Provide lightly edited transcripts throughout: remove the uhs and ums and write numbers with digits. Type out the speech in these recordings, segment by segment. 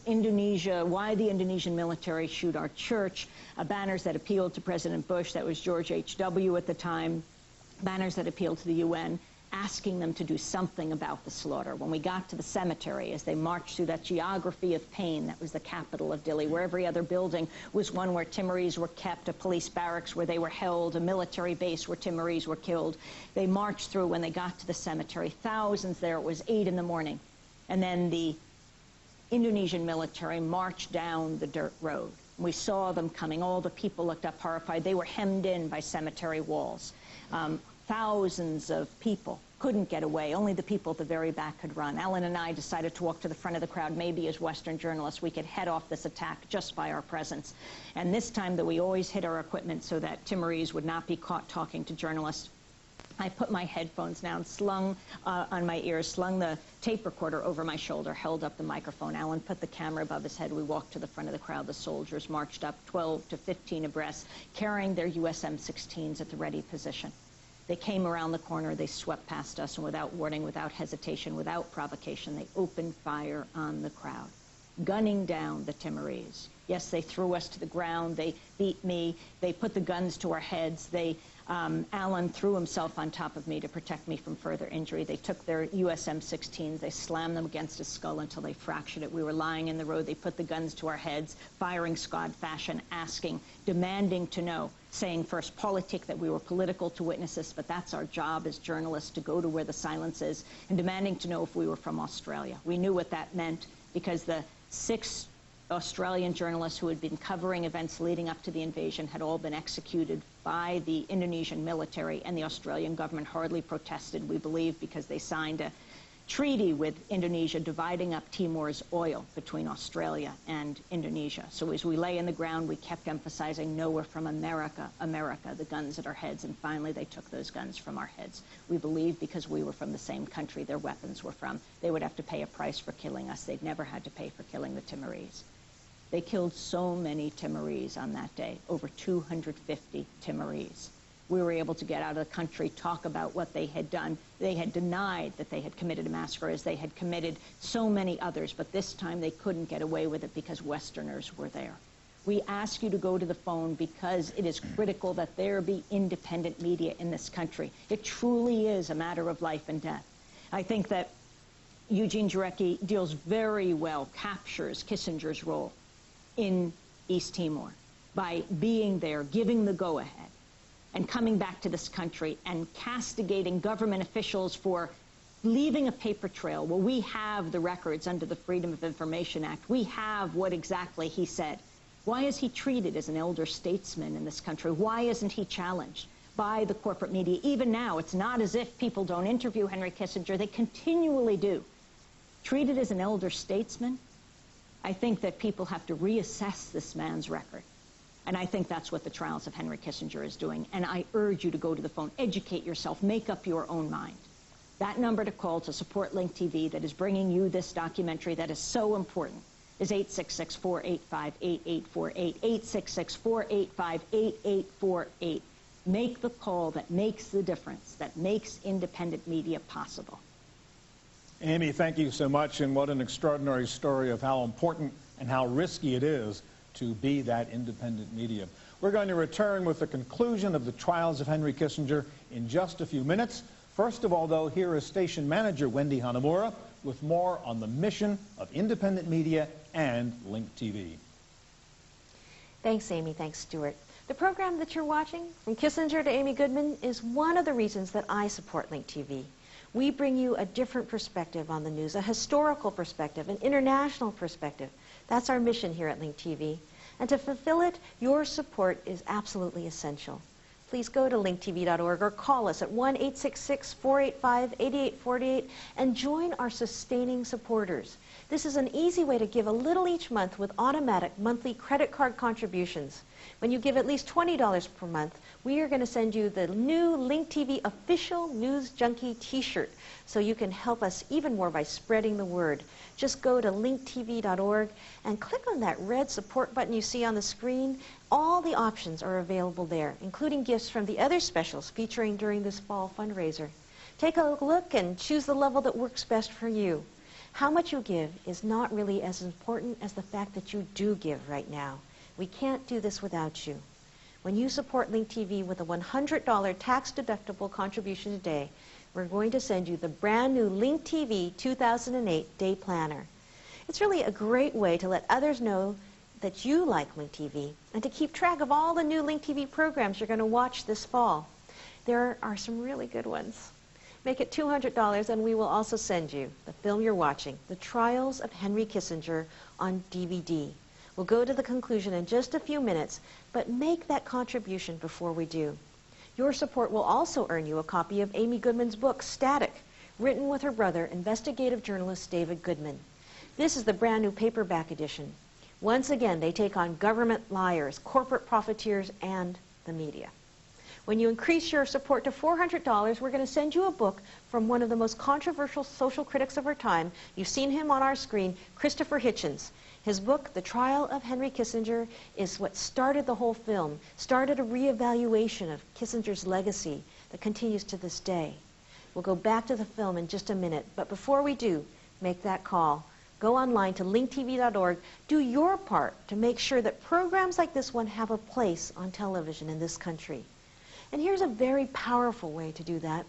Indonesia, why the Indonesian military shoot our church, banners that appealed to President Bush, that was George H.W. at the time, banners that appealed to the UN, asking them to do something about the slaughter. When we got to the cemetery, as they marched through that geography of pain, that was the capital of Dili, where every other building was one where Timorese were kept, a police barracks where they were held, a military base where Timorese were killed. They marched through. When they got to the cemetery, thousands there. It was 8 in the morning. And then the Indonesian military marched down the dirt road. We saw them coming. All the people looked up horrified. They were hemmed in by cemetery walls. Thousands of people couldn't get away. Only the people at the very back could run. Alan and I decided to walk to the front of the crowd. Maybe as Western journalists, we could head off this attack just by our presence. And this time, that we always hid our equipment so that Timorese would not be caught talking to journalists, I put my headphones down, slung on my ears, slung the tape recorder over my shoulder, held up the microphone. Alan put the camera above his head. We walked to the front of the crowd. The soldiers marched up 12 to 15 abreast, carrying their USM-16s at the ready position. They came around the corner, they swept past us, and without warning, without hesitation, without provocation, they opened fire on the crowd, gunning down the Timorese. Yes, they threw us to the ground, they beat me, they put the guns to our heads, Alan threw himself on top of me to protect me from further injury. They took their USM-16s, they slammed them against his skull until they fractured it. We were lying in the road, they put the guns to our heads, firing squad fashion, asking, demanding to know, saying first, politic, that we were political, to witness us, but that's our job as journalists, to go to where the silence is, and demanding to know if we were from Australia. We knew what that meant because the 6 Australian journalists who had been covering events leading up to the invasion had all been executed by the Indonesian military, and the Australian government hardly protested, we believe, because they signed a treaty with Indonesia dividing up Timor's oil between Australia and Indonesia. So as we lay in the ground, we kept emphasizing, no, we're from America, America, the guns at our heads, and finally they took those guns from our heads. We believe because we were from the same country their weapons were from, they would have to pay a price for killing us. They'd never had to pay for killing the Timorese. They killed so many Timorese on that day, over 250 Timorese. We were able to get out of the country, talk about what they had done. They had denied that they had committed a massacre, as they had committed so many others, but this time they couldn't get away with it because Westerners were there. We ask you to go to the phone because it is critical that there be independent media in this country. It truly is a matter of life and death. I think that Eugene Jarecki deals very well, captures Kissinger's role in East Timor by being there, giving the go-ahead, and coming back to this country and castigating government officials for leaving a paper trail. Well, we have the records under the Freedom of Information Act. We have what exactly he said. Why is he treated as an elder statesman in this country? Why isn't he challenged by the corporate media? Even now, it's not as if people don't interview Henry Kissinger. They continually do. Treated as an elder statesman? I think that people have to reassess this man's record. And I think that's what the trials of Henry Kissinger is doing. And I urge you to go to the phone, educate yourself, make up your own mind. That number to call to support Link TV that is bringing you this documentary that is so important is 866-485-8848, 866-485-8848. Make the call that makes the difference, that makes independent media possible. Amy, thank you so much, and what an extraordinary story of how important and how risky it is to be that independent media. We're going to return with the conclusion of the trials of Henry Kissinger in just a few minutes. First of all, though, here is station manager Wendy Hanamura with more on the mission of independent media and Link TV. Thanks, Amy. Thanks, Stuart. The program that you're watching, From Kissinger to Amy Goodman, is one of the reasons that I support Link TV. We bring you a different perspective on the news, a historical perspective, an international perspective. That's our mission here at Link TV. And to fulfill it, your support is absolutely essential. Please go to linktv.org or call us at 1-866-485-8848 and join our sustaining supporters. This is an easy way to give a little each month with automatic monthly credit card contributions. When you give at least $20 per month, we are going to send you the new Link TV official News Junkie t-shirt so you can help us even more by spreading the word. Just go to linktv.org and click on that red support button you see on the screen. All the options are available there, including gifts from the other specials featuring during this fall fundraiser. Take a look and choose the level that works best for you. How much you give is not really as important as the fact that you do give right now. We can't do this without you. When you support Link TV with a $100 tax-deductible contribution today, we're going to send you the brand new Link TV 2008 Day Planner. It's really a great way to let others know that you like Link TV and to keep track of all the new Link TV programs you're going to watch this fall. There are some really good ones. Make it $200 and we will also send you the film you're watching, The Trials of Henry Kissinger, on DVD. We'll go to the conclusion in just a few minutes, but make that contribution before we do. Your support will also earn you a copy of Amy Goodman's book, Static, written with her brother, investigative journalist David Goodman. This is the brand new paperback edition. Once again, they take on government liars, corporate profiteers, and the media. When you increase your support to $400, we're going to send you a book from one of the most controversial social critics of our time. You've seen him on our screen, Christopher Hitchens. His book, The Trial of Henry Kissinger, is what started the whole film, started a reevaluation of Kissinger's legacy that continues to this day. We'll go back to the film in just a minute, but before we do, make that call. Go online to linktv.org. Do your part to make sure that programs like this one have a place on television in this country. And here's a very powerful way to do that.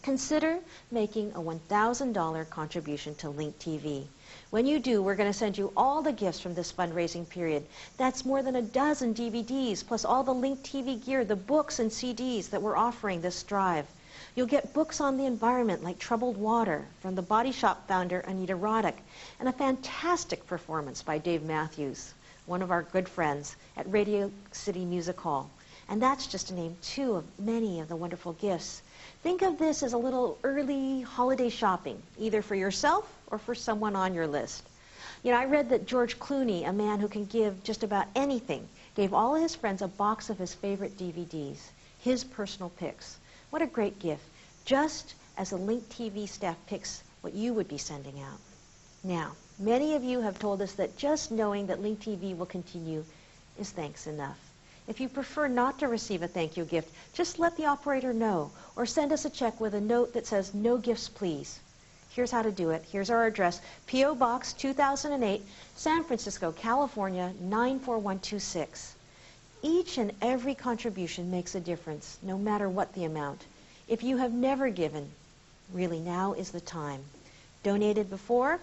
Consider making a $1,000 contribution to Link TV. When you do, we're going to send you all the gifts from this fundraising period. That's more than a dozen DVDs, plus all the Link TV gear, the books and CDs that we're offering this drive. You'll get books on the environment like Troubled Water from the Body Shop founder Anita Roddick, and a fantastic performance by Dave Matthews, one of our good friends, at Radio City Music Hall. And that's just to name two of many of the wonderful gifts. Think of this as a little early holiday shopping, either for yourself or for someone on your list. You know, I read that George Clooney, a man who can give just about anything, gave all of his friends a box of his favorite DVDs, his personal picks. What a great gift, just as the Link TV staff picks what you would be sending out. Now, many of you have told us that just knowing that Link TV will continue is thanks enough. If you prefer not to receive a thank you gift, just let the operator know or send us a check with a note that says, "No gifts, please." Here's how to do it. Here's our address, P.O. Box 2008, San Francisco, California, 94126. Each and every contribution makes a difference, no matter what the amount. If you have never given, really now is the time. Donated before?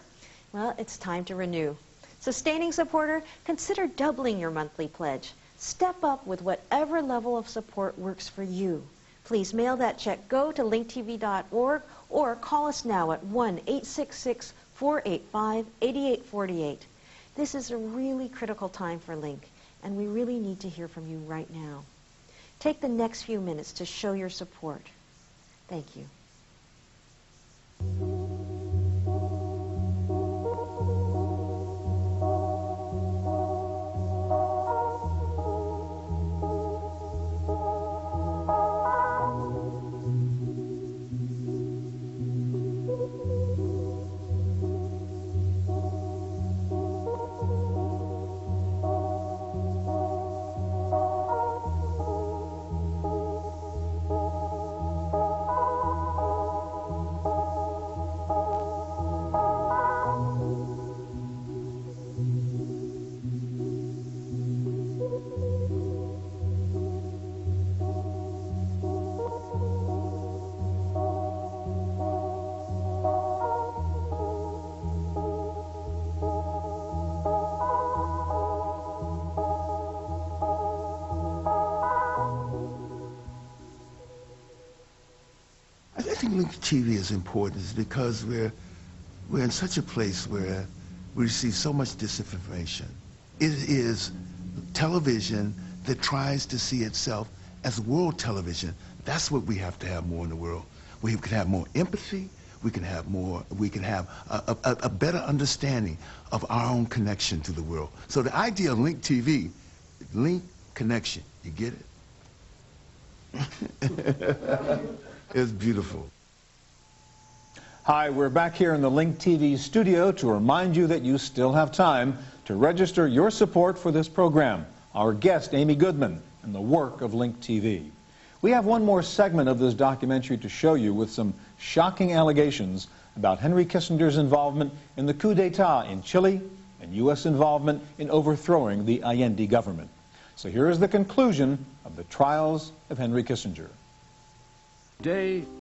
Well, it's time to renew. Sustaining supporter, consider doubling your monthly pledge. Step up with whatever level of support works for you. Please mail that check, go to linktv.org, or call us now at 1-866-485-8848. This is a really critical time for Link, and we really need to hear from you right now. Take the next few minutes to show your support. Thank you. I think Link TV is important is because we're in such a place where we receive so much disinformation. It is television that tries to see itself as world television. That's what we have to have more in the world. We can have more empathy. We can have a better understanding of our own connection to the world. So the idea of Link TV, link connection, you get it? It's beautiful. Hi, we're back here in the Link TV studio to remind you that you still have time to register your support for this program. Our guest, Amy Goodman, and the work of Link TV. We have one more segment of this documentary to show you with some shocking allegations about Henry Kissinger's involvement in the coup d'etat in Chile and U.S. involvement in overthrowing the Allende government. So here is the conclusion of the trials of Henry Kissinger. Today,